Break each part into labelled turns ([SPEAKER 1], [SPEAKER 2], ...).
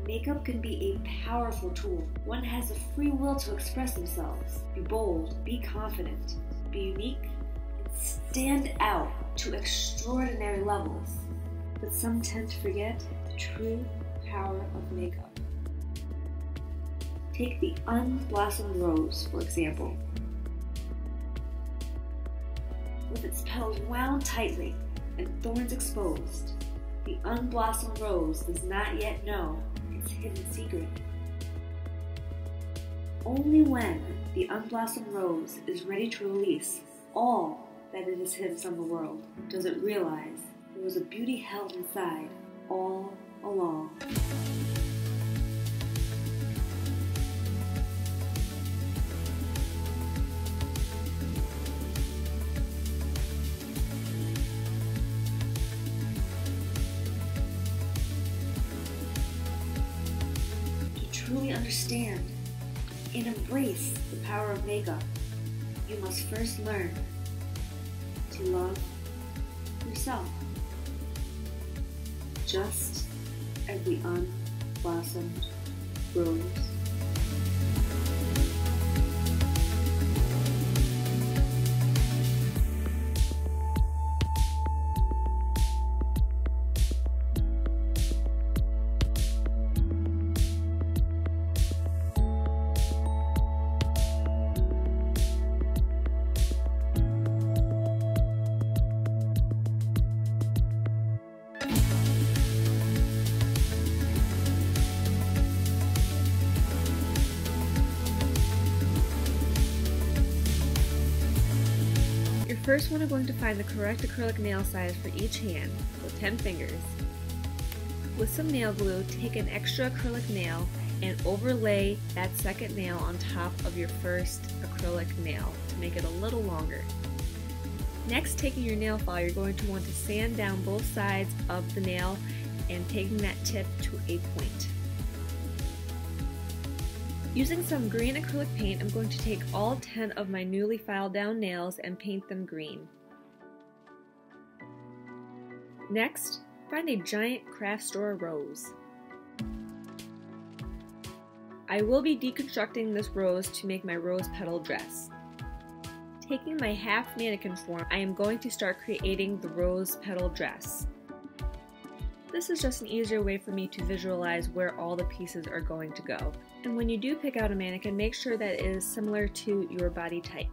[SPEAKER 1] Makeup can be a powerful tool. One has the free will to express themselves. Be bold, be confident, be unique, and stand out to extraordinary levels. But some tend to forget the true power of makeup. Take the Unblossomed Rose, for example. With its petals wound tightly and thorns exposed, the Unblossomed Rose does not yet know its hidden secret. Only when the Unblossomed Rose is ready to release all that it has hidden from the world does it realize there was a beauty held inside all along. Truly understand and embrace the power of makeup, you must first learn to love yourself, just as the unblossomed rose. First, we're going to find the correct acrylic nail size for each hand, with 10 fingers. With some nail glue, take an extra acrylic nail and overlay that second nail on top of your first acrylic nail to make it a little longer. Next, taking your nail file, you're going to want to sand down both sides of the nail and taking that tip to a point. Using some green acrylic paint, I'm going to take all 10 of my newly filed down nails and paint them green. Next, find a giant craft store rose. I will be deconstructing this rose to make my rose petal dress. Taking my half mannequin form, I am going to start creating the rose petal dress. This is just an easier way for me to visualize where all the pieces are going to go. And when you do pick out a mannequin, make sure that it is similar to your body type.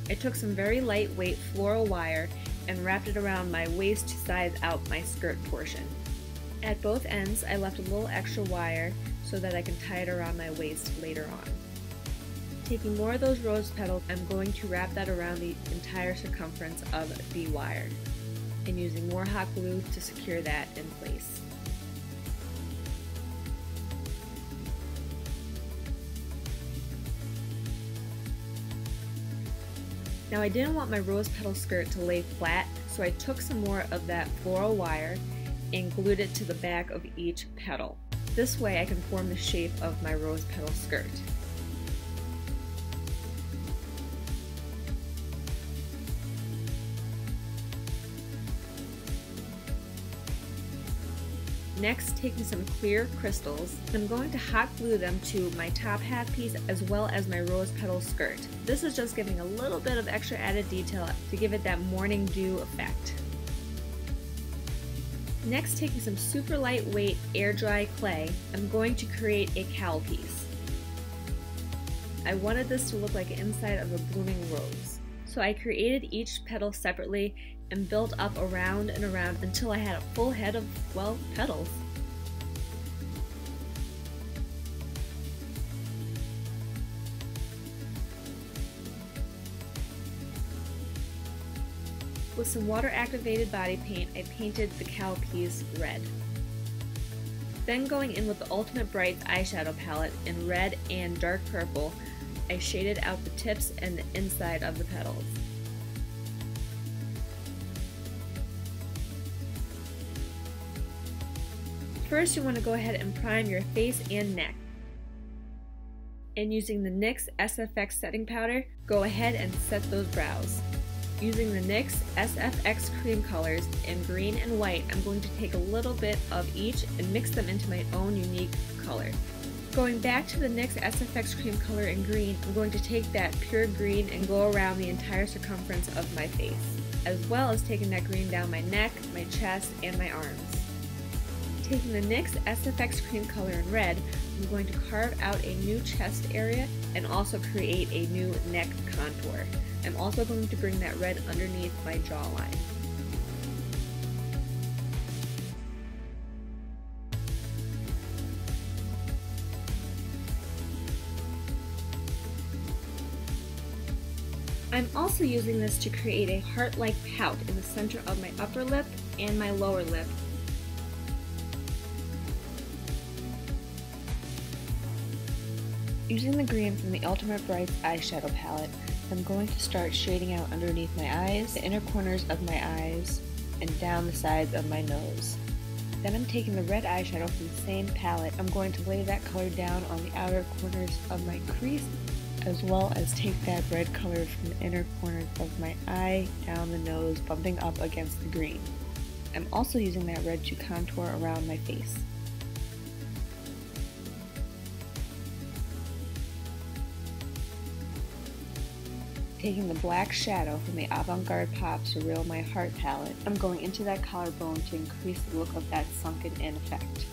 [SPEAKER 1] I took some very lightweight floral wire and wrapped it around my waist to size out my skirt portion. At both ends, I left a little extra wire so that I can tie it around my waist later on. Taking more of those rose petals, I'm going to wrap that around the entire circumference of the wire and using more hot glue to secure that in place. Now I didn't want my rose petal skirt to lay flat, so I took some more of that floral wire and glued it to the back of each petal. This way I can form the shape of my rose petal skirt. Next, taking some clear crystals, I'm going to hot glue them to my top half piece as well as my rose petal skirt. This is just giving a little bit of extra added detail to give it that morning dew effect. Next, taking some super lightweight air dry clay, I'm going to create a cowl piece. I wanted this to look like the inside of a blooming rose. So I created each petal separately and built up around and around until I had a full head of, well, petals. With some water-activated body paint, I painted the cowl piece red. Then going in with the Ultimate Brights eyeshadow palette in red and dark purple, I shaded out the tips and the inside of the petals. First, you want to go ahead and prime your face and neck. And using the NYX SFX setting powder, go ahead and set those brows. Using the NYX SFX cream colors in green and white, I'm going to take a little bit of each and mix them into my own unique color. Going back to the NYX SFX cream color in green, I'm going to take that pure green and go around the entire circumference of my face, as well as taking that green down my neck, my chest, and my arms. Taking the NYX SFX cream color in red, I'm going to carve out a new chest area and also create a new neck contour. I'm also going to bring that red underneath my jawline. I'm also using this to create a heart-like pout in the center of my upper lip and my lower lip. Using the green from the Ultimate Brights eyeshadow palette, I'm going to start shading out underneath my eyes, the inner corners of my eyes, and down the sides of my nose. Then I'm taking the red eyeshadow from the same palette. I'm going to lay that color down on the outer corners of my crease, as well as take that red color from the inner corners of my eye, down the nose, bumping up against the green. I'm also using that red to contour around my face. Taking the black shadow from the Avant-Garde Pop Surreal My Heart palette, I'm going into that collarbone to increase the look of that sunken in effect.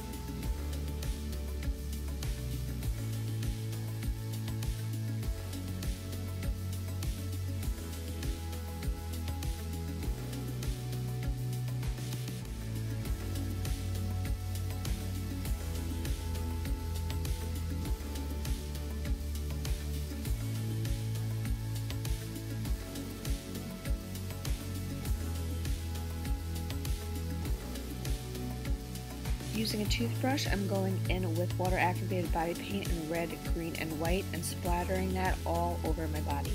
[SPEAKER 1] Using a toothbrush, I'm going in with water activated body paint in red, green, and white and splattering that all over my body.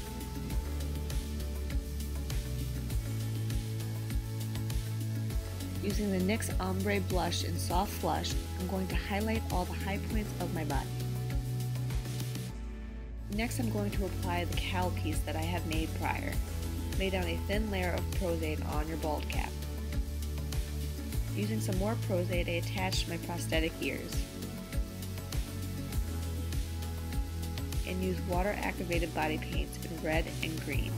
[SPEAKER 1] Using the NYX Ombre Blush in Soft Flush, I'm going to highlight all the high points of my body. Next, I'm going to apply the cowl piece that I have made prior. Lay down a thin layer of Prozade on your bald cap. Using some more Prozade, I attached my prosthetic ears. And use water activated body paints in red and green.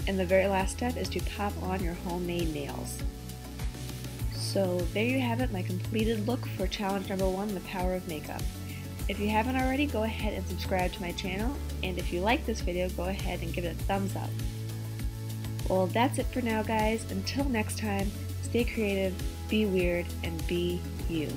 [SPEAKER 1] And the very last step is to pop on your homemade nails. So there you have it, my completed look for challenge number 1, the power of makeup. If you haven't already, go ahead and subscribe to my channel, and if you like this video, go ahead and give it a thumbs up. Well, that's it for now, guys. Until next time, stay creative, be weird, and be you.